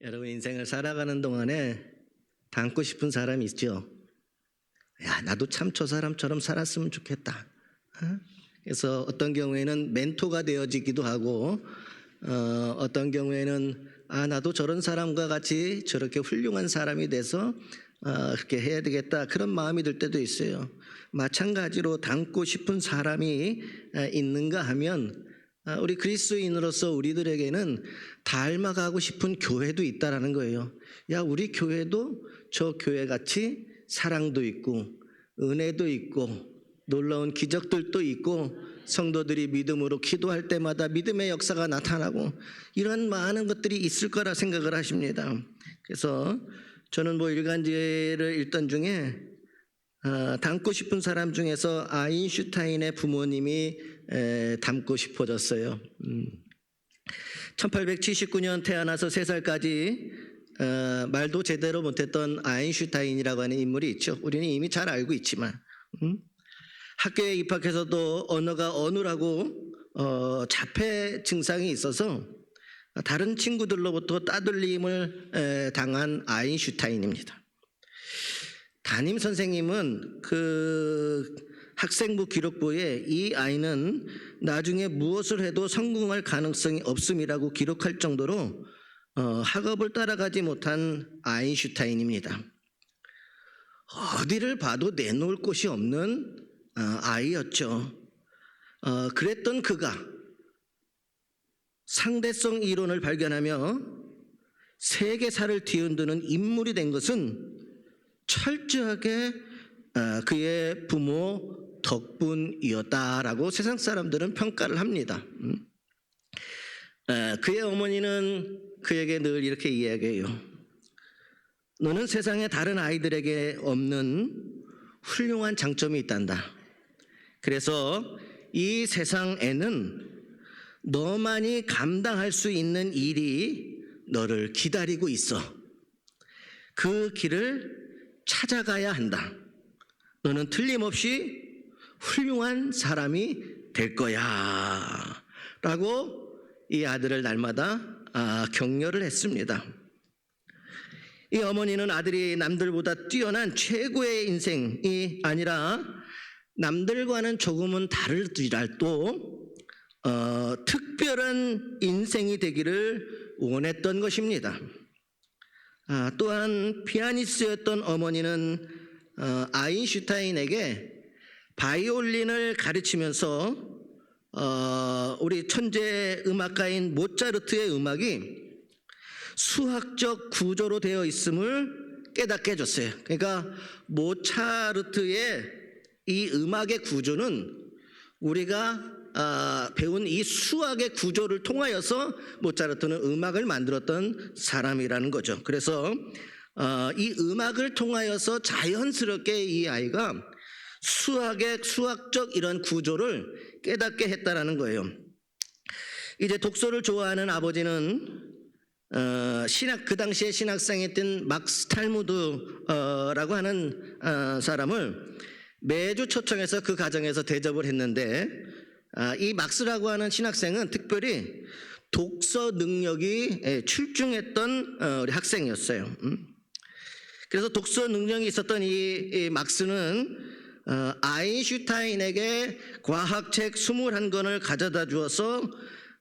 여러분 인생을 살아가는 동안에 닮고 싶은 사람이 있죠. 야, 나도 참 저 사람처럼 살았으면 좋겠다. 그래서 어떤 경우에는 멘토가 되어지기도 하고, 어떤 경우에는 나도 저런 사람과 같이 저렇게 훌륭한 사람이 돼서 그렇게 해야 되겠다, 그런 마음이 들 때도 있어요. 마찬가지로 닮고 싶은 사람이 있는가 하면 우리 그리스도인으로서 우리들에게는 닮아가고 싶은 교회도 있다라는 거예요. 야, 우리 교회도 저 교회같이 사랑도 있고 은혜도 있고 놀라운 기적들도 있고 성도들이 믿음으로 기도할 때마다 믿음의 역사가 나타나고 이런 많은 것들이 있을 거라 생각을 하십니다. 그래서 저는 일간지를 읽던 중에 닮고 싶은 사람 중에서 아인슈타인의 부모님이 닮고 싶어졌어요. 1879년 태어나서 3살까지 말도 제대로 못했던 아인슈타인이라고 하는 인물이 있죠. 우리는 이미 잘 알고 있지만 학교에 입학해서도 언어가 어눌하고 자폐 증상이 있어서 다른 친구들로부터 따돌림을 당한 아인슈타인입니다. 담임 선생님은 그 학생부 기록부에 이 아이는 나중에 무엇을 해도 성공할 가능성이 없음이라고 기록할 정도로 학업을 따라가지 못한 아인슈타인입니다. 어디를 봐도 내놓을 곳이 없는 아이였죠. 그랬던 그가 상대성 이론을 발견하며 세계사를 뒤흔드는 인물이 된 것은 철저하게 그의 부모 덕분이었다라고 세상 사람들은 평가를 합니다. 그의 어머니는 그에게 늘 이렇게 이야기해요. 너는 세상의 다른 아이들에게 없는 훌륭한 장점이 있단다. 그래서 이 세상에는 너만이 감당할 수 있는 일이 너를 기다리고 있어. 그 길을 찾아가야 한다. 너는 틀림없이 훌륭한 사람이 될 거야 라고 이 아들을 날마다 격려를 했습니다. 이 어머니는 아들이 남들보다 뛰어난 최고의 인생이 아니라 남들과는 조금은 다르더라도 특별한 인생이 되기를 원했던 것입니다. 또한 피아니스트였던 어머니는 아인슈타인에게 바이올린을 가르치면서 우리 천재 음악가인 모차르트의 음악이 수학적 구조로 되어 있음을 깨닫게 해줬어요. 그러니까 모차르트의 이 음악의 구조는 우리가 배운 이 수학의 구조를 통하여서 모차르트는 음악을 만들었던 사람이라는 거죠. 그래서 이 음악을 통하여서 자연스럽게 이 아이가 수학적 이런 구조를 깨닫게 했다라는 거예요. 이제 독서를 좋아하는 아버지는 그 당시에 신학생이었던 막스 탈무드라고 하는 사람을 매주 초청해서 그 가정에서 대접을 했는데, 이 막스라고 하는 신학생은 특별히 독서 능력이 출중했던 우리 학생이었어요. 그래서 독서 능력이 있었던 이 막스는 아인슈타인에게 과학책 21권을 가져다 주어서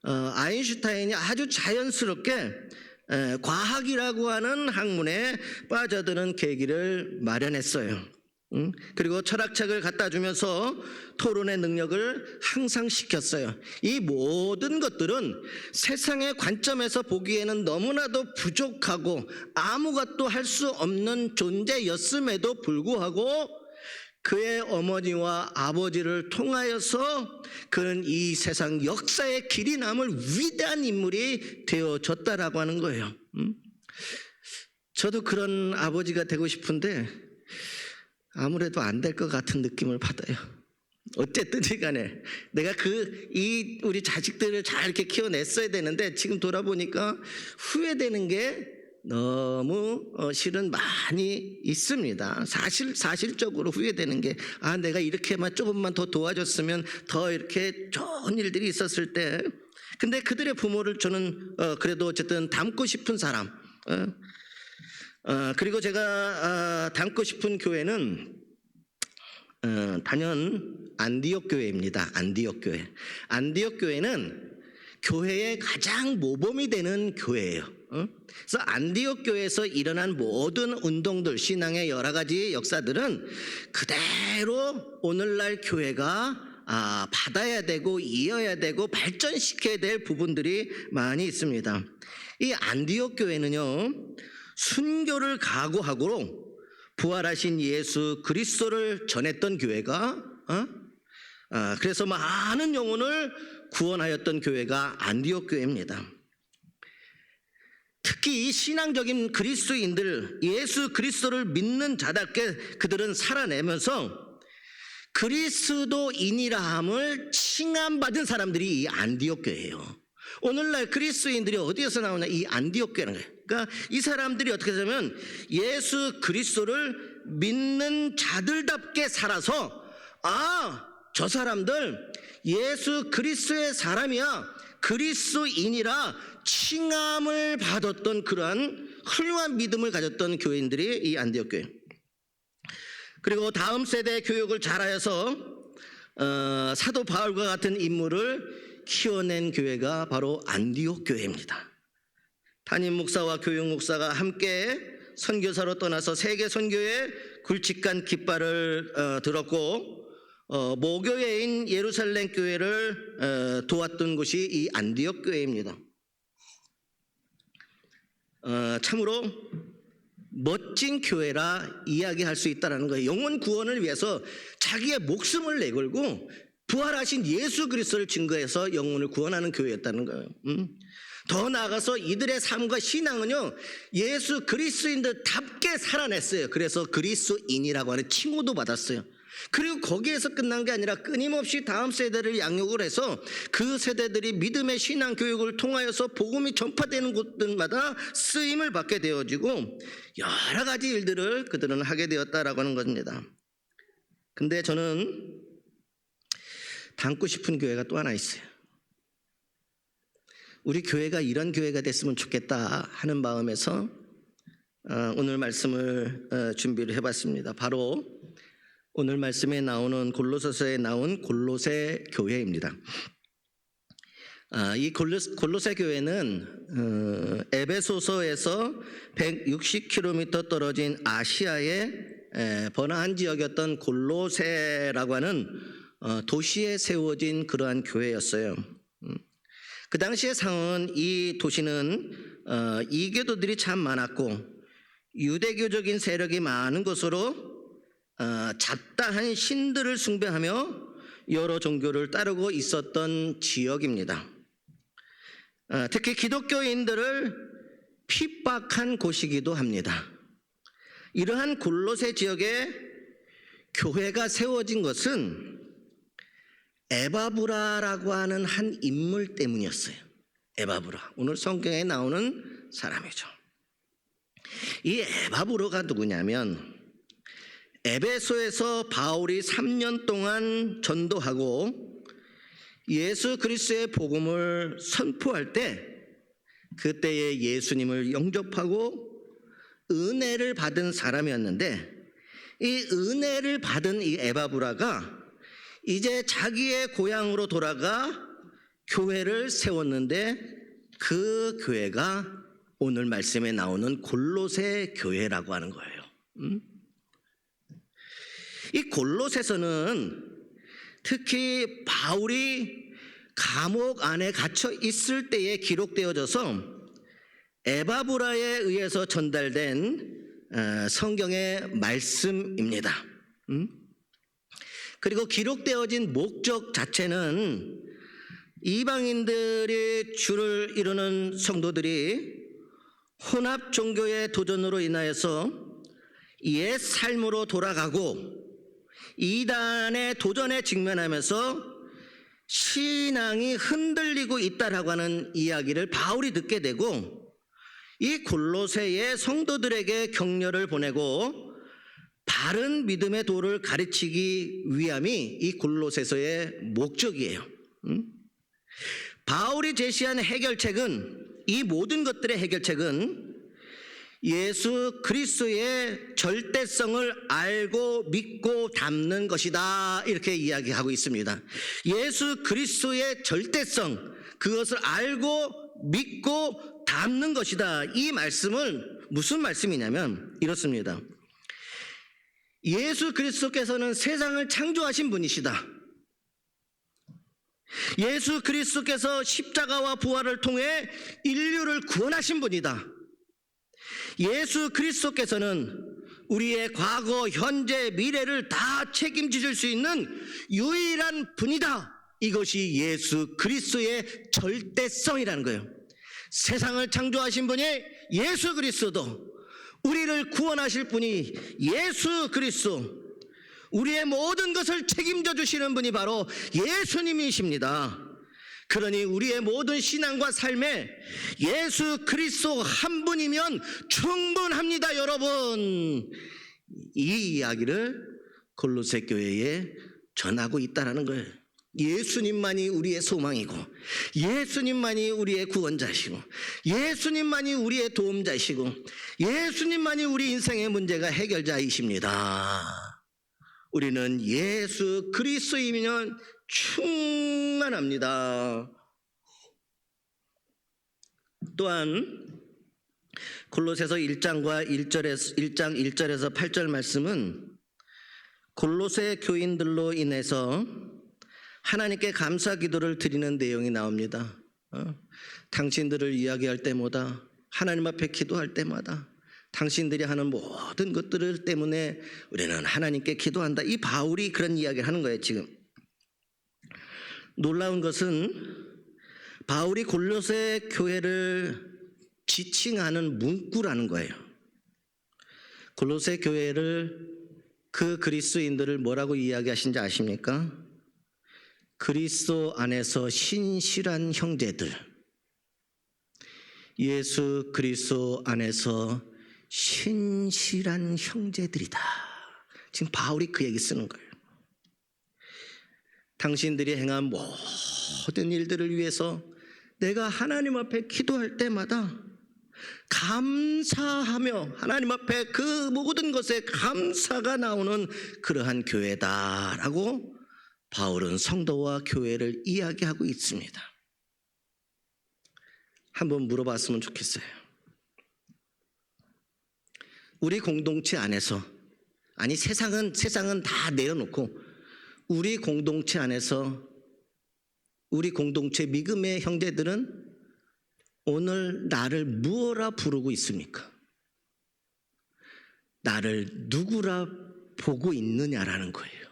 아인슈타인이 아주 자연스럽게 과학이라고 하는 학문에 빠져드는 계기를 마련했어요. 그리고 철학책을 갖다 주면서 토론의 능력을 향상시켰어요. 이 모든 것들은 세상의 관점에서 보기에는 너무나도 부족하고 아무것도 할 수 없는 존재였음에도 불구하고 그의 어머니와 아버지를 통하여서 그는 이 세상 역사의 길이 남을 위대한 인물이 되어졌다라고 하는 거예요. 저도 그런 아버지가 되고 싶은데 아무래도 안 될 것 같은 느낌을 받아요. 어쨌든지 간에 내가 우리 자식들을 잘 이렇게 키워냈어야 되는데 지금 돌아보니까 후회되는 게 너무 실은 많이 있습니다. 사실적으로 후회되는 게 내가 이렇게만 조금만 더 도와줬으면 더 이렇게 좋은 일들이 있었을 때. 근데 그들의 부모를 저는 그래도 어쨌든 닮고 싶은 사람, 그리고 제가 닮고 싶은 교회는 단연 안디옥 교회입니다. 안디옥 교회. 안디옥 교회는 교회의 가장 모범이 되는 교회예요. 그래서 안디옥 교회에서 일어난 모든 운동들, 신앙의 여러 가지 역사들은 그대로 오늘날 교회가 받아야 되고 이어야 되고 발전시켜야 될 부분들이 많이 있습니다. 이 안디옥 교회는요, 순교를 각오하고 부활하신 예수 그리스도를 전했던 교회가 그래서 많은 영혼을 구원하였던 교회가 안디옥 교회입니다. 특히 이 신앙적인 그리스도인들, 예수 그리스도를 믿는 자답게 그들은 살아내면서 그리스도인이라 함을 칭함받은 사람들이 이 안디옥 교회예요. 오늘날 그리스도인들이 어디에서 나오냐? 이 안디옥 교회라는 거예요. 그러니까 이 사람들이 어떻게 하냐면 예수 그리스도를 믿는 자들답게 살아서 저 사람들 예수 그리스도의 사람이야, 그리스도인이라 칭함을 받았던 그러한 훌륭한 믿음을 가졌던 교인들이 이 안디옥 교회. 그리고 다음 세대 교육을 잘하여서 사도 바울과 같은 인물을 키워낸 교회가 바로 안디옥 교회입니다. 담임 목사와 교육 목사가 함께 선교사로 떠나서 세계 선교에 굵직한 깃발을 들었고 모교회인 예루살렘 교회를 도왔던 곳이 이 안디옥 교회입니다. 참으로 멋진 교회라 이야기할 수 있다는 거예요. 영혼 구원을 위해서 자기의 목숨을 내걸고 부활하신 예수 그리스도를 증거해서 영혼을 구원하는 교회였다는 거예요. 더 나아가서 이들의 삶과 신앙은요, 예수 그리스도인들답게 살아냈어요. 그래서 그리스도인이라고 하는 칭호도 받았어요. 그리고 거기에서 끝난 게 아니라 끊임없이 다음 세대를 양육을 해서 그 세대들이 믿음의 신앙 교육을 통하여서 복음이 전파되는 곳들마다 쓰임을 받게 되어지고 여러 가지 일들을 그들은 하게 되었다라고 하는 겁니다. 근데 저는 닮고 싶은 교회가 또 하나 있어요. 우리 교회가 이런 교회가 됐으면 좋겠다 하는 마음에서 오늘 말씀을 준비를 해봤습니다. 바로 오늘 말씀에 나오는 골로새서에 나온 골로새 교회입니다. 이 골로새 교회는 에베소서에서 160km 떨어진 아시아의 번화한 지역이었던 골로새라고 하는 도시에 세워진 그러한 교회였어요. 그 당시의 상황은 이 도시는 이교도들이 참 많았고 유대교적인 세력이 많은 곳으로 잡다한 신들을 숭배하며 여러 종교를 따르고 있었던 지역입니다. 특히 기독교인들을 핍박한 곳이기도 합니다. 이러한 골로새 지역에 교회가 세워진 것은 에바브라라고 하는 한 인물 때문이었어요. 에바브라, 오늘 성경에 나오는 사람이죠. 이 에바브라가 누구냐면 에베소에서 바울이 3년 동안 전도하고 예수 그리스도의 복음을 선포할 때 그때의 예수님을 영접하고 은혜를 받은 사람이었는데 이 은혜를 받은 이 에바브라가 이제 자기의 고향으로 돌아가 교회를 세웠는데 그 교회가 오늘 말씀에 나오는 골로새 교회라고 하는 거예요. 이 골로새서는 특히 바울이 감옥 안에 갇혀 있을 때에 기록되어져서 에바브라에 의해서 전달된 성경의 말씀입니다. 그리고 기록되어진 목적 자체는 이방인들이 주를 이루는 성도들이 혼합 종교의 도전으로 인하여서 옛 삶으로 돌아가고 이단의 도전에 직면하면서 신앙이 흔들리고 있다라고 하는 이야기를 바울이 듣게 되고 이 골로새의 성도들에게 격려를 보내고 바른 믿음의 도를 가르치기 위함이 이 골로새서의 목적이에요. 바울이 제시한 해결책은, 이 모든 것들의 해결책은 예수 그리스도의 절대성을 알고 믿고 담는 것이다, 이렇게 이야기하고 있습니다. 예수 그리스도의 절대성, 그것을 알고 믿고 담는 것이다. 이 말씀은 무슨 말씀이냐면 이렇습니다. 예수 그리스도께서는 세상을 창조하신 분이시다. 예수 그리스도께서 십자가와 부활을 통해 인류를 구원하신 분이다. 예수 그리스도께서는 우리의 과거, 현재, 미래를 다 책임지실 수 있는 유일한 분이다. 이것이 예수 그리스도의 절대성이라는 거예요. 세상을 창조하신 분이 예수 그리스도, 우리를 구원하실 분이 예수 그리스도, 우리의 모든 것을 책임져 주시는 분이 바로 예수님이십니다. 그러니 우리의 모든 신앙과 삶에 예수 그리스도 한 분이면 충분합니다, 여러분. 이 이야기를 골로새 교회에 전하고 있다는 거예요. 예수님만이 우리의 소망이고, 예수님만이 우리의 구원자시고, 예수님만이 우리의 도움자시고, 예수님만이 우리 인생의 문제가 해결자이십니다. 우리는 예수 그리스도이면 충만합니다. 또한 골로새서 1장 1절에서 8절 말씀은 골로새 교인들로 인해서 하나님께 감사 기도를 드리는 내용이 나옵니다. 당신들을 이야기할 때마다, 하나님 앞에 기도할 때마다 당신들이 하는 모든 것들 때문에 우리는 하나님께 기도한다. 이 바울이 그런 이야기를 하는 거예요. 지금 놀라운 것은 바울이 골로새 교회를 지칭하는 문구라는 거예요. 골로새 교회를, 그 그리스도인들을 뭐라고 이야기하신지 아십니까? 그리스도 안에서 신실한 형제들, 예수 그리스도 안에서 신실한 형제들이다. 지금 바울이 그 얘기 쓰는 거예요. 당신들이 행한 모든 일들을 위해서 내가 하나님 앞에 기도할 때마다 감사하며 하나님 앞에 그 모든 것에 감사가 나오는 그러한 교회다라고 바울은 성도와 교회를 이야기하고 있습니다. 한번 물어봤으면 좋겠어요. 우리 공동체 안에서, 아니 세상은 다 내려놓고 우리 공동체 안에서, 우리 공동체 믿음의 형제들은 오늘 나를 무엇라 부르고 있습니까? 나를 누구라 보고 있느냐라는 거예요.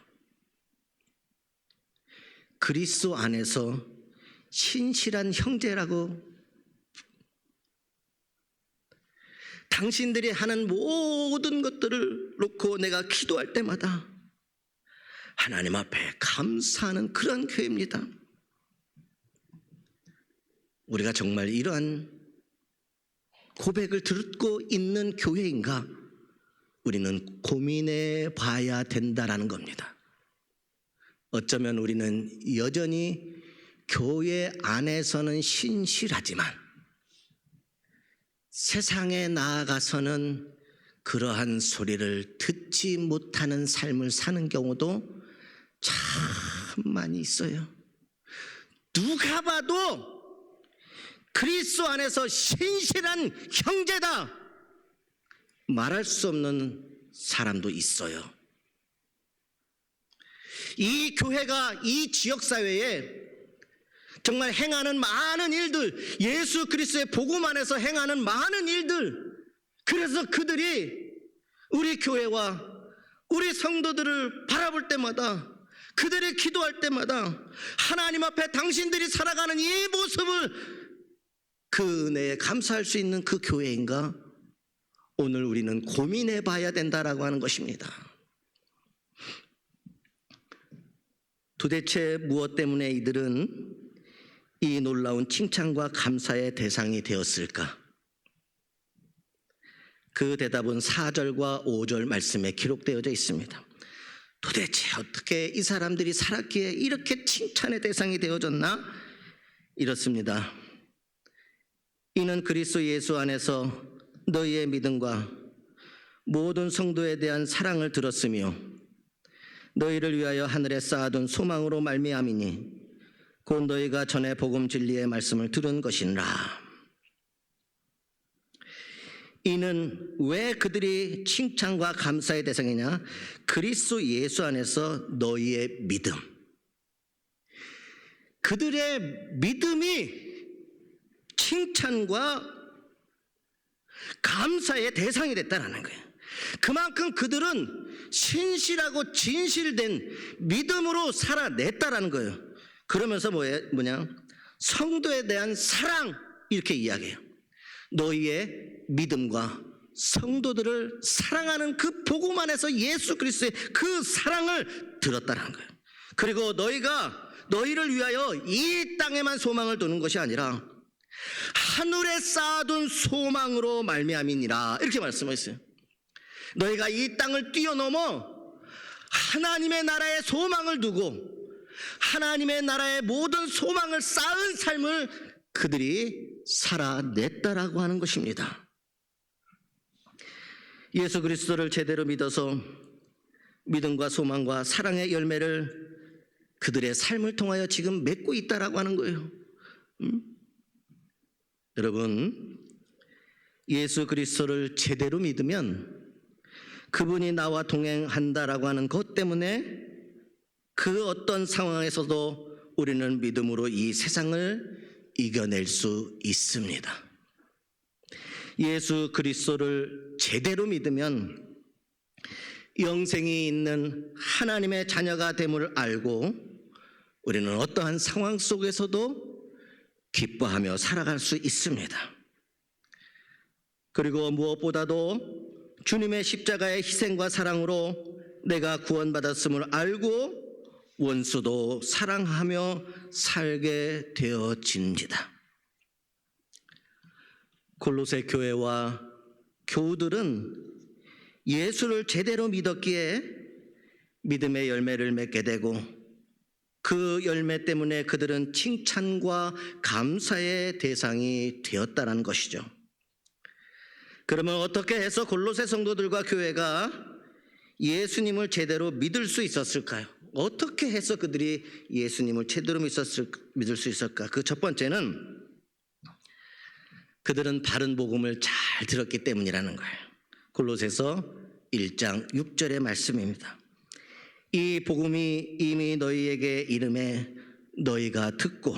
그리스도 안에서 신실한 형제라고, 당신들이 하는 모든 것들을 놓고 내가 기도할 때마다 하나님 앞에 감사하는 그런 교회입니다. 우리가 정말 이러한 고백을 듣고 있는 교회인가? 우리는 고민해 봐야 된다라는 겁니다. 어쩌면 우리는 여전히 교회 안에서는 신실하지만 세상에 나아가서는 그러한 소리를 듣지 못하는 삶을 사는 경우도 참 많이 있어요. 누가 봐도 그리스도 안에서 신실한 형제다 말할 수 없는 사람도 있어요. 이 교회가 이 지역사회에 정말 행하는 많은 일들, 예수 그리스도의 복음 안에서 행하는 많은 일들, 그래서 그들이 우리 교회와 우리 성도들을 바라볼 때마다, 그들이 기도할 때마다 하나님 앞에 당신들이 살아가는 이 모습을 그 은혜에 감사할 수 있는 그 교회인가? 오늘 우리는 고민해 봐야 된다라고 하는 것입니다. 도대체 무엇 때문에 이들은 이 놀라운 칭찬과 감사의 대상이 되었을까? 그 대답은 4절과 5절 말씀에 기록되어져 있습니다. 도대체 어떻게 이 사람들이 살았기에 이렇게 칭찬의 대상이 되어졌나? 이렇습니다. 이는 그리스도 예수 안에서 너희의 믿음과 모든 성도에 대한 사랑을 들었으며 너희를 위하여 하늘에 쌓아둔 소망으로 말미암이니 곧 너희가 전에 복음 진리의 말씀을 들은 것이니라. 이는 왜 그들이 칭찬과 감사의 대상이냐? 그리스도 예수 안에서 너희의 믿음. 그들의 믿음이 칭찬과 감사의 대상이 됐다는 거예요. 그만큼 그들은 신실하고 진실된 믿음으로 살아냈다라는 거예요. 그러면서 뭐냐? 성도에 대한 사랑, 이렇게 이야기해요. 너희의 믿음과 성도들을 사랑하는 그 복음 안에서 예수 그리스도의 그 사랑을 들었다는 거예요. 그리고 너희를 위하여 이 땅에만 소망을 두는 것이 아니라 하늘에 쌓아둔 소망으로 말미암이니라, 이렇게 말씀하셨어요. 너희가 이 땅을 뛰어넘어 하나님의 나라의 소망을 두고 하나님의 나라의 모든 소망을 쌓은 삶을 그들이 살아냈다라고 하는 것입니다. 예수 그리스도를 제대로 믿어서 믿음과 소망과 사랑의 열매를 그들의 삶을 통하여 지금 맺고 있다라고 하는 거예요. 여러분, 예수 그리스도를 제대로 믿으면 그분이 나와 동행한다라고 하는 것 때문에 그 어떤 상황에서도 우리는 믿음으로 이 세상을 이겨낼 수 있습니다. 예수 그리스도를 제대로 믿으면 영생이 있는 하나님의 자녀가 됨을 알고 우리는 어떠한 상황 속에서도 기뻐하며 살아갈 수 있습니다. 그리고 무엇보다도 주님의 십자가의 희생과 사랑으로 내가 구원받았음을 알고 원수도 사랑하며 살게 되어집니다. 골로새 교회와 교우들은 예수를 제대로 믿었기에 믿음의 열매를 맺게 되고 그 열매 때문에 그들은 칭찬과 감사의 대상이 되었다는 것이죠. 그러면 어떻게 해서 골로새 성도들과 교회가 예수님을 제대로 믿을 수 있었을까요? 어떻게 해서 그들이 예수님을 제대로 믿을 수 있을까? 그 첫 번째는 그들은 바른 복음을 잘 들었기 때문이라는 거예요. 골로새서 1장 6절의 말씀입니다. 이 복음이 이미 너희에게 이름에 너희가 듣고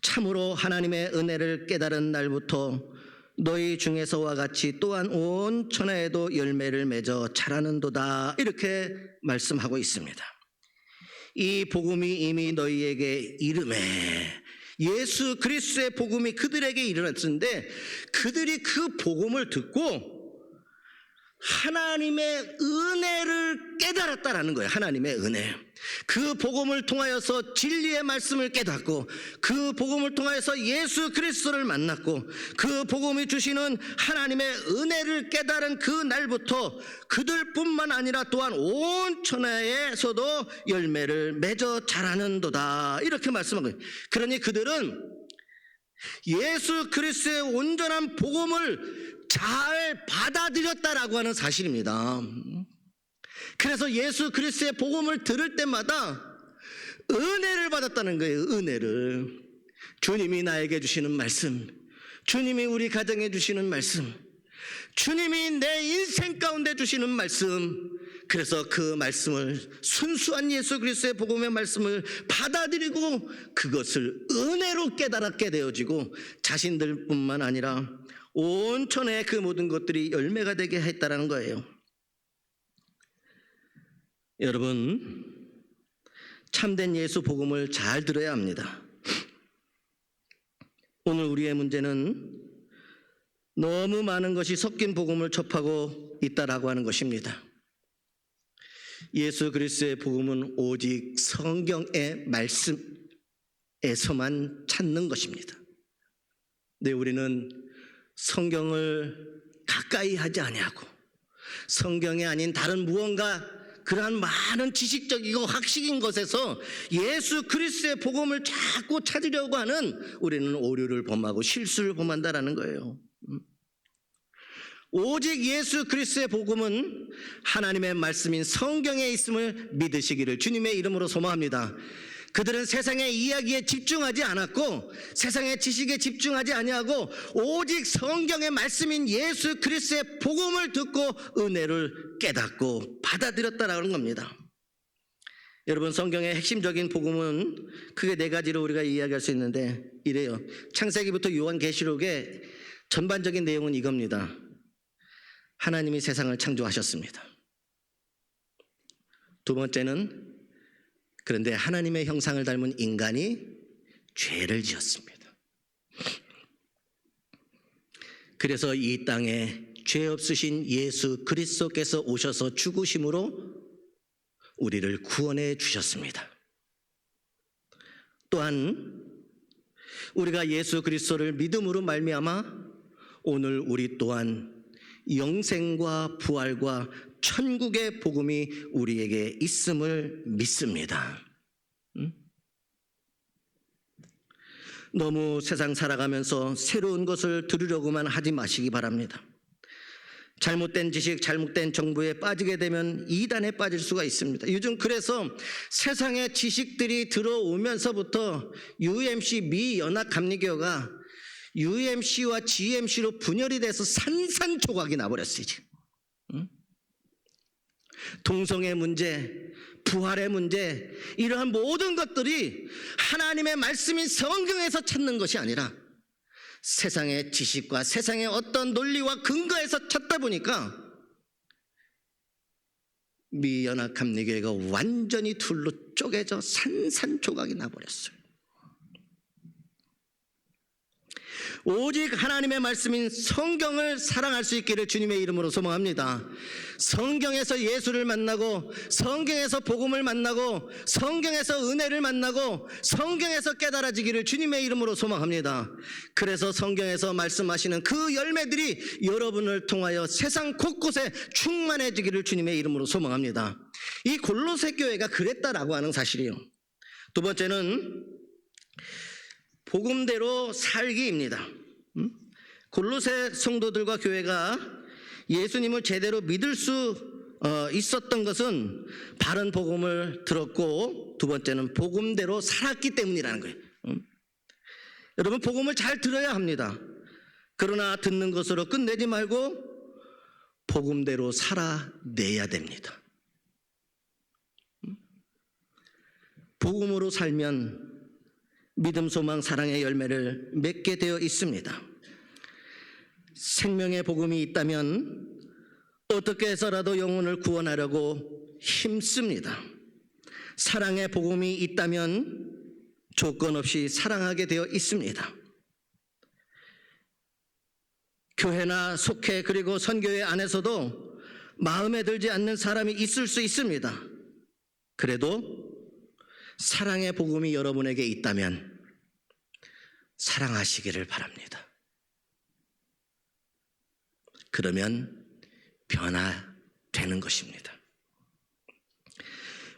참으로 하나님의 은혜를 깨달은 날부터 너희 중에서와 같이 또한 온 천하에도 열매를 맺어 자라는도다, 이렇게 말씀하고 있습니다. 이 복음이 이미 너희에게 이름에, 예수 그리스도의 복음이 그들에게 이르렀는데 그들이 그 복음을 듣고 하나님의 은혜를 깨달았다라는 거예요. 하나님의 은혜. 그 복음을 통하여서 진리의 말씀을 깨닫고 그 복음을 통하여서 예수 그리스도를 만났고 그 복음이 주시는 하나님의 은혜를 깨달은 그 날부터 그들뿐만 아니라 또한 온 천하에서도 열매를 맺어 자라는도다, 이렇게 말씀한 거예요. 그러니 그들은 예수 그리스도의 온전한 복음을 잘 받아들였다라고 하는 사실입니다. 그래서 예수 그리스도의 복음을 들을 때마다 은혜를 받았다는 거예요. 은혜를. 주님이 나에게 주시는 말씀, 주님이 우리 가정에 주시는 말씀, 주님이 내 인생 가운데 주시는 말씀, 그래서 그 말씀을, 순수한 예수 그리스도의 복음의 말씀을 받아들이고 그것을 은혜로 깨달았게 되어지고 자신들뿐만 아니라 온 천하의 그 모든 것들이 열매가 되게 했다라는 거예요. 여러분, 참된 예수 복음을 잘 들어야 합니다. 오늘 우리의 문제는 너무 많은 것이 섞인 복음을 접하고 있다라고 하는 것입니다. 예수 그리스도의 복음은 오직 성경의 말씀에서만 찾는 것입니다. 근데 우리는 성경을 가까이 하지 아니하고 성경이 아닌 다른 무언가 그러한 많은 지식적이고 학식인 것에서 예수 그리스도의 복음을 자꾸 찾으려고 하는 우리는 오류를 범하고 실수를 범한다라는 거예요. 오직 예수 그리스도의 복음은 하나님의 말씀인 성경에 있음을 믿으시기를 주님의 이름으로 소망합니다. 그들은 세상의 이야기에 집중하지 않았고 세상의 지식에 집중하지 아니하고 오직 성경의 말씀인 예수 그리스도의 복음을 듣고 은혜를 깨닫고 받아들였다라는 겁니다. 여러분, 성경의 핵심적인 복음은 크게 네 가지로 우리가 이야기할 수 있는데 이래요. 창세기부터 요한계시록의 전반적인 내용은 이겁니다. 하나님이 세상을 창조하셨습니다. 두 번째는 그런데 하나님의 형상을 닮은 인간이 죄를 지었습니다. 그래서 이 땅에 죄 없으신 예수 그리스도께서 오셔서 죽으심으로 우리를 구원해 주셨습니다. 또한 우리가 예수 그리스도를 믿음으로 말미암아 오늘 우리 또한 영생과 부활과 천국의 복음이 우리에게 있음을 믿습니다. 너무 세상 살아가면서 새로운 것을 들으려고만 하지 마시기 바랍니다. 잘못된 지식, 잘못된 정보에 빠지게 되면 이단에 빠질 수가 있습니다. 요즘 그래서 세상의 지식들이 들어오면서부터 UMC 미연합감리교가 UMC와 GMC로 분열이 돼서 산산조각이 나버렸어요. 동성애 문제, 부활의 문제, 이러한 모든 것들이 하나님의 말씀인 성경에서 찾는 것이 아니라 세상의 지식과 세상의 어떤 논리와 근거에서 찾다 보니까 미연합감리교회가 완전히 둘로 쪼개져 산산조각이 나버렸어요. 오직 하나님의 말씀인 성경을 사랑할 수 있기를 주님의 이름으로 소망합니다. 성경에서 예수를 만나고 성경에서 복음을 만나고 성경에서 은혜를 만나고 성경에서 깨달아지기를 주님의 이름으로 소망합니다. 그래서 성경에서 말씀하시는 그 열매들이 여러분을 통하여 세상 곳곳에 충만해지기를 주님의 이름으로 소망합니다. 이 골로새 교회가 그랬다라고 하는 사실이요. 두 번째는 복음대로 살기입니다. 골로새 성도들과 교회가 예수님을 제대로 믿을 수 있었던 것은 바른 복음을 들었고 두 번째는 복음대로 살았기 때문이라는 거예요. 여러분, 복음을 잘 들어야 합니다. 그러나 듣는 것으로 끝내지 말고 복음대로 살아내야 됩니다. 복음으로 살면 믿음, 소망, 사랑의 열매를 맺게 되어 있습니다. 생명의 복음이 있다면 어떻게 해서라도 영혼을 구원하려고 힘씁니다. 사랑의 복음이 있다면 조건 없이 사랑하게 되어 있습니다. 교회나 속회 그리고 선교회 안에서도 마음에 들지 않는 사람이 있을 수 있습니다. 그래도 사랑의 복음이 여러분에게 있다면 사랑하시기를 바랍니다. 그러면 변화되는 것입니다.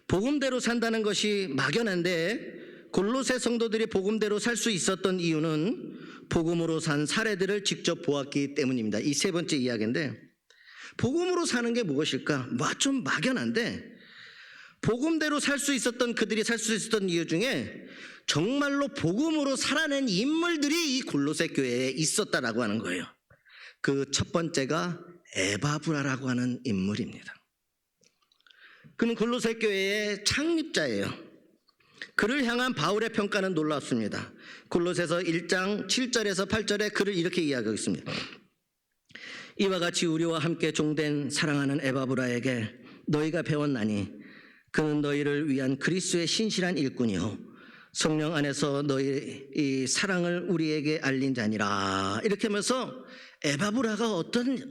복음대로 산다는 것이 막연한데 골로새 성도들이 복음대로 살 수 있었던 이유는 복음으로 산 사례들을 직접 보았기 때문입니다. 이 세 번째 이야기인데, 복음으로 사는 게 무엇일까? 좀 막연한데 복음대로 살 수 있었던, 그들이 살 수 있었던 이유 중에 정말로 복음으로 살아낸 인물들이 이 골로새 교회에 있었다라고 하는 거예요. 그 첫 번째가 에바브라라고 하는 인물입니다. 그는 골로새 교회의 창립자예요. 그를 향한 바울의 평가는 놀랍습니다. 골로새서 1장 7절에서 8절에 그를 이렇게 이야기하고 있습니다. 이와 같이 우리와 함께 종된 사랑하는 에바브라에게 너희가 배웠나니 그는 너희를 위한 그리스도의 신실한 일꾼이요 성령 안에서 너희 이 사랑을 우리에게 알린 자니라. 이렇게 하면서 에바브라가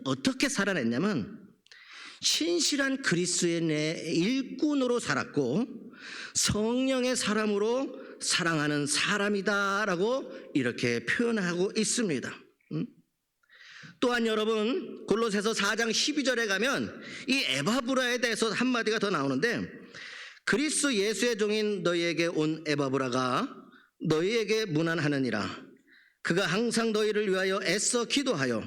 어떻게 살아냈냐면 신실한 그리스도의 일꾼으로 살았고 성령의 사람으로 사랑하는 사람이다라고 이렇게 표현하고 있습니다. 또한 여러분, 골로새서 4장 12절에 가면 이 에바브라에 대해서 한마디가 더 나오는데, 그리스도 예수의 종인 너희에게 온 에바브라가 너희에게 문안하느니라. 그가 항상 너희를 위하여 애써 기도하여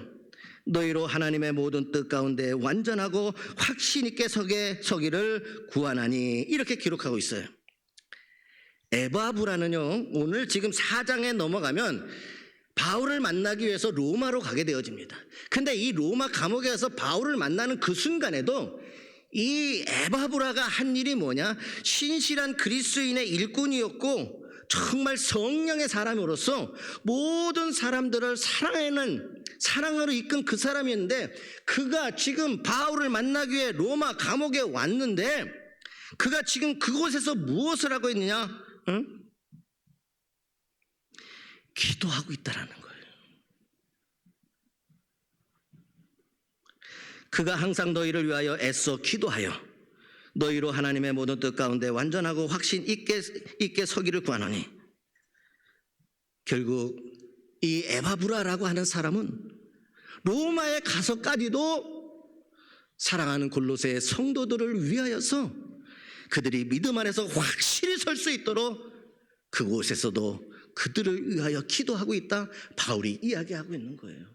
너희로 하나님의 모든 뜻 가운데 완전하고 확신 있게 서기를 구하나니 이렇게 기록하고 있어요. 에바브라는요, 오늘 지금 4장에 넘어가면 바울을 만나기 위해서 로마로 가게 되어집니다. 근데 이 로마 감옥에 가서 바울을 만나는 그 순간에도 이 에바브라가 한 일이 뭐냐? 신실한 그리스도인의 일꾼이었고 정말 성령의 사람으로서 모든 사람들을 사랑으로 이끈 그 사람이었는데, 그가 지금 바울을 만나기 위해 로마 감옥에 왔는데 그가 지금 그곳에서 무엇을 하고 있느냐? 응? 기도하고 있다라는 거예요. 그가 항상 너희를 위하여 애써 기도하여 너희로 하나님의 모든 뜻 가운데 완전하고 확신 있게 서기를 구하노니, 결국 이 에바브라라고 하는 사람은 로마에 가서까지도 사랑하는 골로새의 성도들을 위하여서 그들이 믿음 안에서 확실히 설 수 있도록 그곳에서도 그들을 위하여 기도하고 있다, 바울이 이야기하고 있는 거예요.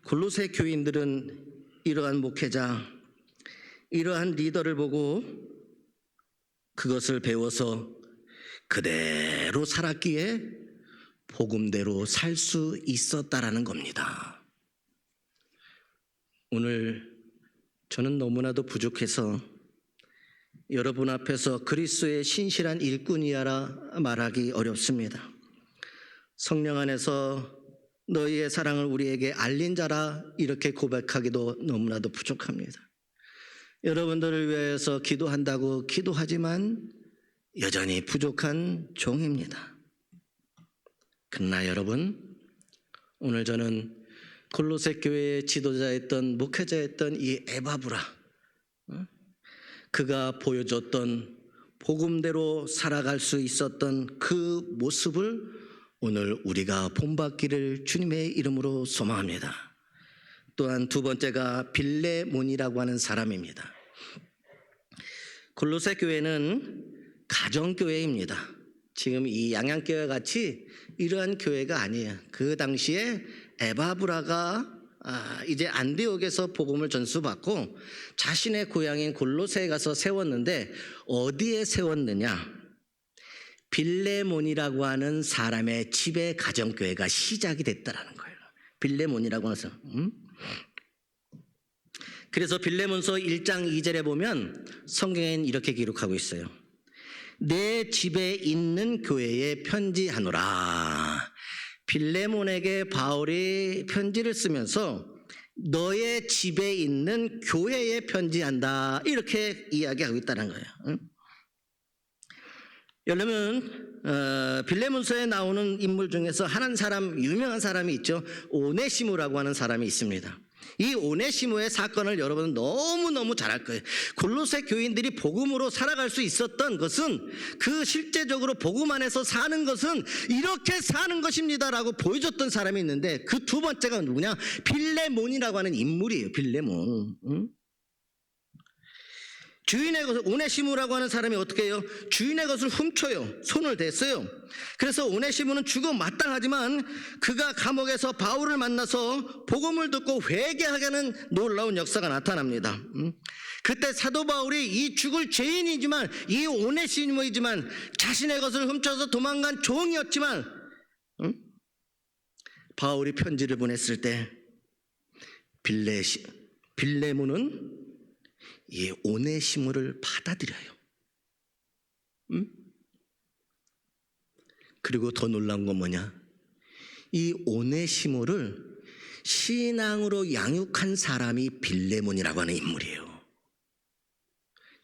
골로새 교인들은 이러한 목회자, 이러한 리더를 보고 그것을 배워서 그대로 살았기에 복음대로 살 수 있었다라는 겁니다. 오늘 저는 너무나도 부족해서 여러분 앞에서 그리스도의 신실한 일꾼이야라 말하기 어렵습니다. 성령 안에서 너희의 사랑을 우리에게 알린 자라 이렇게 고백하기도 너무나도 부족합니다. 여러분들을 위해서 기도한다고 기도하지만 여전히 부족한 종입니다. 그러나 여러분, 오늘 저는 골로새 교회의 지도자였던, 목회자였던 이 에바브라, 그가 보여줬던 복음대로 살아갈 수 있었던 그 모습을 오늘 우리가 본받기를 주님의 이름으로 소망합니다. 또한 두 번째가 빌레몬이라고 하는 사람입니다. 골로새 교회는 가정교회입니다. 지금 이 양양교회 같이 이러한 교회가 아니에요. 그 당시에 에바브라가 이제 안디옥에서 복음을 전수받고 자신의 고향인 골로새에 가서 세웠는데, 어디에 세웠느냐? 빌레몬이라고 하는 사람의 집에 가정교회가 시작이 됐다라는 거예요. 빌레몬이라고 해서. 그래서 빌레몬서 1장 2절에 보면 성경에는 이렇게 기록하고 있어요. 내 집에 있는 교회에 편지하노라. 빌레몬에게 바울이 편지를 쓰면서 너의 집에 있는 교회에 편지한다, 이렇게 이야기하고 있다는 거예요. 여러분, 빌레몬서에 나오는 인물 중에서 한 사람, 유명한 사람이 있죠. 오네시모라고 하는 사람이 있습니다. 이 오네시모의 사건을 여러분은 너무너무 잘 알 거예요. 골로새 교인들이 복음으로 살아갈 수 있었던 것은, 그 실제적으로 복음 안에서 사는 것은 이렇게 사는 것입니다라고 보여줬던 사람이 있는데, 그 두 번째가 누구냐? 빌레몬이라고 하는 인물이에요. 빌레몬. 주인의 것을, 오네시모라고 하는 사람이 어떻게 해요? 주인의 것을 훔쳐요. 손을 댔어요. 그래서 오네시모는 죽어 마땅하지만 그가 감옥에서 바울을 만나서 복음을 듣고 회개하게 하는 놀라운 역사가 나타납니다. 그때 사도 바울이 이 죽을 죄인이지만, 이 오네시모이지만, 자신의 것을 훔쳐서 도망간 종이었지만, 바울이 편지를 보냈을 때 빌레몬은 이 오네시모를 받아들여요. 그리고 더 놀라운 건 뭐냐? 이 오네시모를 신앙으로 양육한 사람이 빌레몬이라고 하는 인물이에요.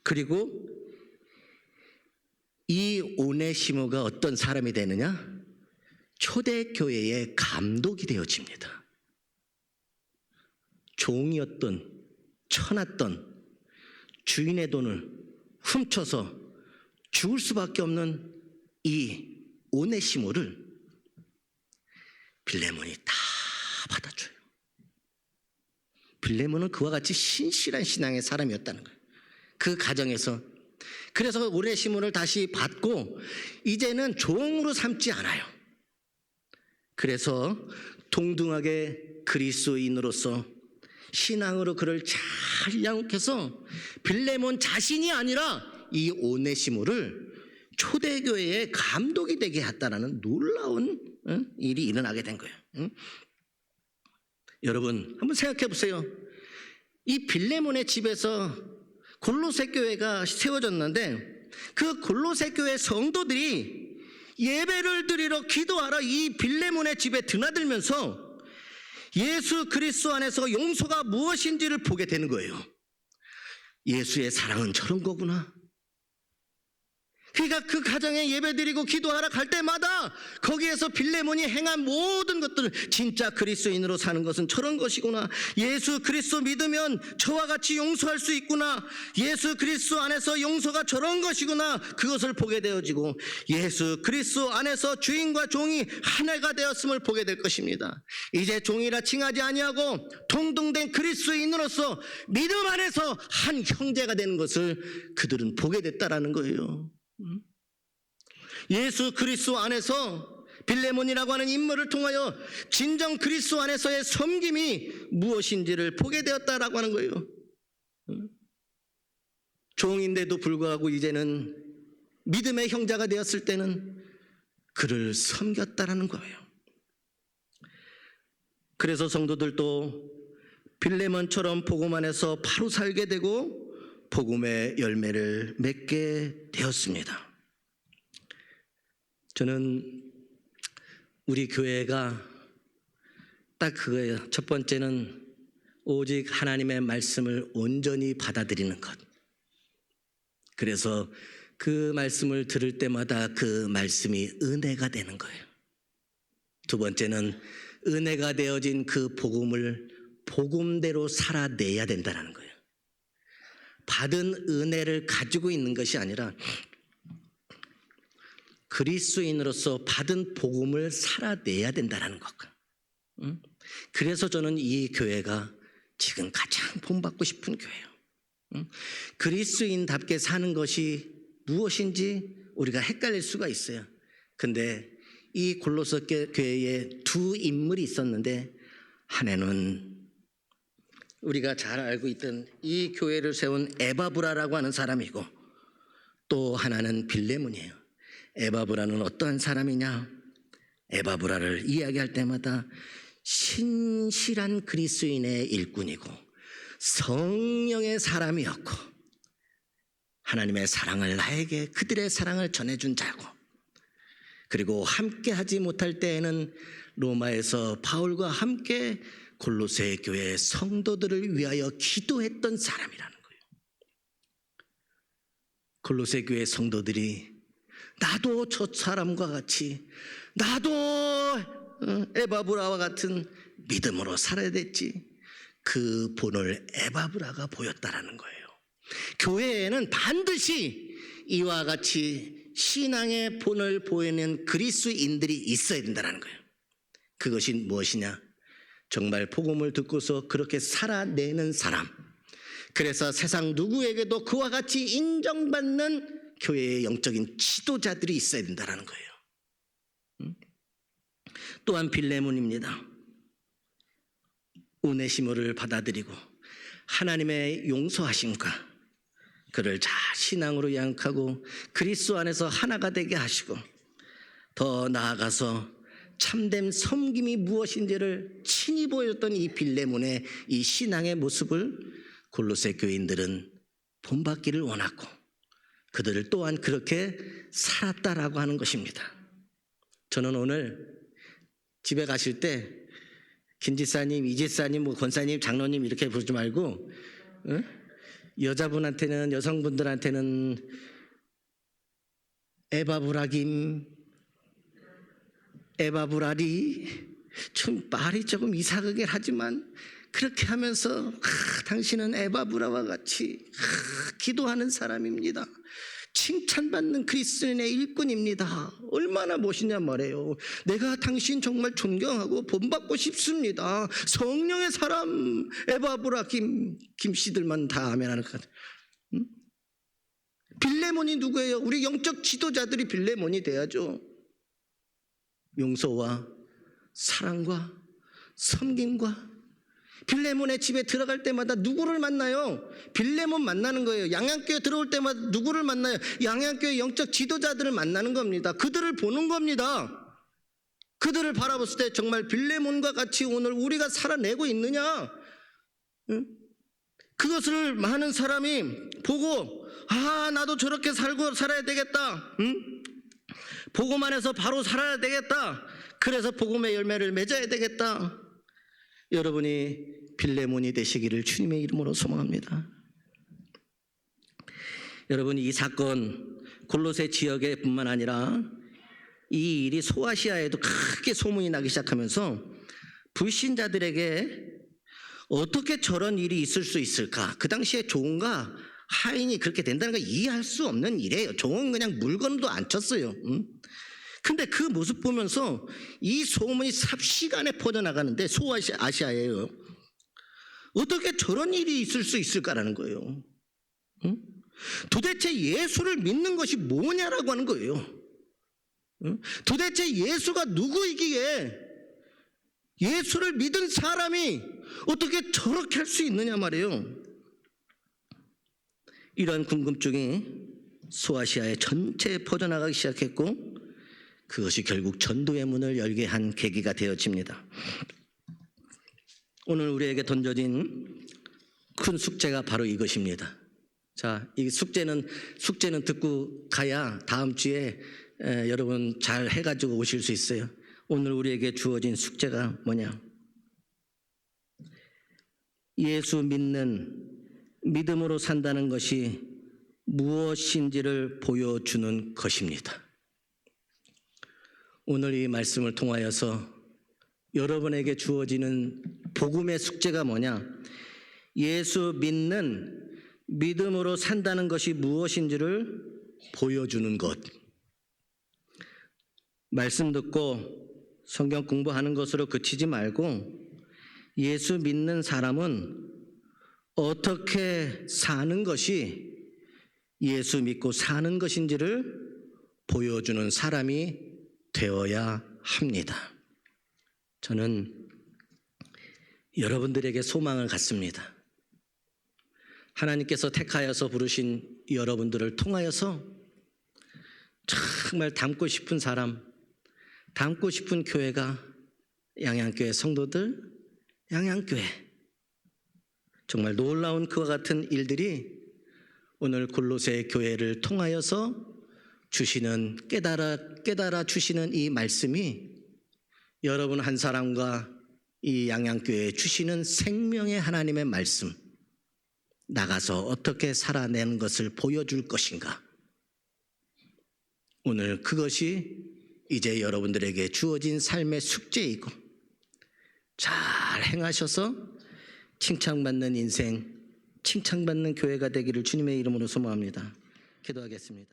그리고 이 오네시모가 어떤 사람이 되느냐? 초대교회의 감독이 되어집니다. 종이었던, 쳐놨던 주인의 돈을 훔쳐서 죽을 수밖에 없는 이 오네시모를 빌레몬이 다 받아줘요. 빌레몬은 그와 같이 신실한 신앙의 사람이었다는 거예요. 그 가정에서. 그래서 오네시모를 다시 받고 이제는 종으로 삼지 않아요. 그래서 동등하게 그리스도인으로서 신앙으로 그를 잘 양육해서 빌레몬 자신이 아니라 이 오네시모를 초대교회의 감독이 되게 했다라는 놀라운 일이 일어나게 된 거예요. 여러분 한번 생각해 보세요. 이 빌레몬의 집에서 골로새 교회가 세워졌는데 그 골로새 교회 성도들이 예배를 드리러 기도하러 이 빌레몬의 집에 드나들면서 예수 그리스도 안에서 용서가 무엇인지를 보게 되는 거예요. 예수의 사랑은 저런 거구나. 그러니까 그 가정에 예배드리고 기도하러 갈 때마다 거기에서 빌레몬이 행한 모든 것들, 진짜 그리스도인으로 사는 것은 저런 것이구나. 예수 그리스도 믿으면 저와 같이 용서할 수 있구나. 예수 그리스도 안에서 용서가 저런 것이구나. 그것을 보게 되어지고 예수 그리스도 안에서 주인과 종이 하나가 되었음을 보게 될 것입니다. 이제 종이라 칭하지 아니하고 동등된 그리스도인으로서 믿음 안에서 한 형제가 되는 것을 그들은 보게 됐다라는 거예요. 예수 그리스도 안에서 빌레몬이라고 하는 인물을 통하여 진정 그리스도 안에서의 섬김이 무엇인지를 보게 되었다라고 하는 거예요. 종인데도 불구하고 이제는 믿음의 형제가 되었을 때는 그를 섬겼다라는 거예요. 그래서 성도들도 빌레몬처럼 복음 안에서 바로 살게 되고 복음의 열매를 맺게 되었습니다. 저는 우리 교회가 딱 그거예요. 첫 번째는 오직 하나님의 말씀을 온전히 받아들이는 것. 그래서 그 말씀을 들을 때마다 그 말씀이 은혜가 되는 거예요. 두 번째는 은혜가 되어진 그 복음을 복음대로 살아내야 된다는 거예요. 받은 은혜를 가지고 있는 것이 아니라 그리스도인으로서 받은 복음을 살아내야 된다는 것. 그래서 저는 이 교회가 지금 가장 본받고 싶은 교회예요. 그리스도인답게 사는 것이 무엇인지 우리가 헷갈릴 수가 있어요. 근데 이 골로새 교회에 두 인물이 있었는데 하나는 우리가 잘 알고 있던 이 교회를 세운 에바브라라고 하는 사람이고 또 하나는 빌레몬이에요. 에바브라는 어떠한 사람이냐? 에바브라를 이야기할 때마다 신실한 그리스도인의 일꾼이고 성령의 사람이었고 하나님의 사랑을 나에게 그들의 사랑을 전해준 자고 그리고 함께 하지 못할 때에는 로마에서 바울과 함께 골로새 교회 성도들을 위하여 기도했던 사람이라는 거예요. 골로새 교회 성도들이 나도 저 사람과 같이 나도 에바브라와 같은 믿음으로 살아야 됐지. 그 본을 에바브라가 보였다라는 거예요. 교회에는 반드시 이와 같이 신앙의 본을 보이는 그리스도인들이 있어야 된다는 거예요. 그것이 무엇이냐? 정말 복음을 듣고서 그렇게 살아내는 사람. 그래서 세상 누구에게도 그와 같이 인정받는 교회의 영적인 지도자들이 있어야 된다는 거예요. 또한 빌레몬입니다. 오네시모를 받아들이고 하나님의 용서하심과 그를 잘 신앙으로 양육하고 그리스도 안에서 하나가 되게 하시고 더 나아가서 참된 섬김이 무엇인지를 친히 보여줬던 이 빌레몬의 이 신앙의 모습을 골로새 교인들은 본받기를 원하고 그들을 또한 그렇게 살았다라고 하는 것입니다. 저는 오늘 집에 가실 때 김지사님, 이지사님, 권사님, 장로님 이렇게 부르지 말고 여자분한테는 여성분들한테는 에바브라김, 에바브라리 좀 말이 조금 이상하긴 하지만 그렇게 하면서 당신은 에바브라와 같이 기도하는 사람입니다. 칭찬받는 그리스도인의 일꾼입니다. 얼마나 멋있냔 말이에요. 내가 당신 정말 존경하고 본받고 싶습니다. 성령의 사람 에바브라 김씨들만 다 아멘하는 것 같아요. 빌레몬이 누구예요? 우리 영적 지도자들이 빌레몬이 돼야죠. 용서와 사랑과 섬김과 빌레몬의 집에 들어갈 때마다 누구를 만나요? 빌레몬 만나는 거예요. 양양교회 들어올 때마다 누구를 만나요? 양양교회 영적 지도자들을 만나는 겁니다. 그들을 보는 겁니다. 그들을 바라봤을 때 정말 빌레몬과 같이 오늘 우리가 살아내고 있느냐? 응? 그것을 많은 사람이 보고 나도 저렇게 살아야 되겠다. 응? 복음 안에서 바로 살아야 되겠다. 그래서 복음의 열매를 맺어야 되겠다. 여러분이 빌레몬이 되시기를 주님의 이름으로 소망합니다. 여러분, 이 사건 골로새 지역에 뿐만 아니라 이 일이 소아시아에도 크게 소문이 나기 시작하면서 불신자들에게 어떻게 저런 일이 있을 수 있을까? 그 당시에 종과 하인이 그렇게 된다는 걸 이해할 수 없는 일이에요. 종은 그냥 물건도 안 쳤어요. 근데 그 모습 보면서 이 소문이 삽시간에 퍼져나가는데 소아시아예요. 어떻게 저런 일이 있을 수 있을까라는 거예요. 도대체 예수를 믿는 것이 뭐냐라고 하는 거예요. 도대체 예수가 누구이기에 예수를 믿은 사람이 어떻게 저렇게 할 수 있느냐 말이에요. 이러한 궁금증이 소아시아의 전체에 퍼져나가기 시작했고 그것이 결국 전도의 문을 열게 한 계기가 되어집니다. 오늘 우리에게 던져진 큰 숙제가 바로 이것입니다. 자, 이 숙제는 듣고 가야 다음 주에 여러분 잘 해가지고 오실 수 있어요. 오늘 우리에게 주어진 숙제가 뭐냐? 예수 믿음으로 산다는 것이 무엇인지를 보여주는 것입니다. 오늘 이 말씀을 통하여서 여러분에게 주어지는 복음의 숙제가 뭐냐? 예수 믿음으로 산다는 것이 무엇인지를 보여주는 것. 말씀 듣고 성경 공부하는 것으로 그치지 말고 예수 믿는 사람은 어떻게 사는 것이 예수 믿고 사는 것인지를 보여주는 사람이 되어야 합니다. 저는 여러분들에게 소망을 갖습니다. 하나님께서 택하여서 부르신 여러분들을 통하여서 정말 닮고 싶은 사람, 닮고 싶은 교회가 양양교회 성도들, 양양교회. 정말 놀라운 그와 같은 일들이 오늘 골로새 교회를 통하여서 주시는 깨달아 주시는 이 말씀이 여러분 한 사람과 이 양양교회에 주시는 생명의 하나님의 말씀, 나가서 어떻게 살아내는 것을 보여줄 것인가. 오늘 그것이 이제 여러분들에게 주어진 삶의 숙제이고 잘 행하셔서 칭찬받는 인생, 칭찬받는 교회가 되기를 주님의 이름으로 소망합니다. 기도하겠습니다.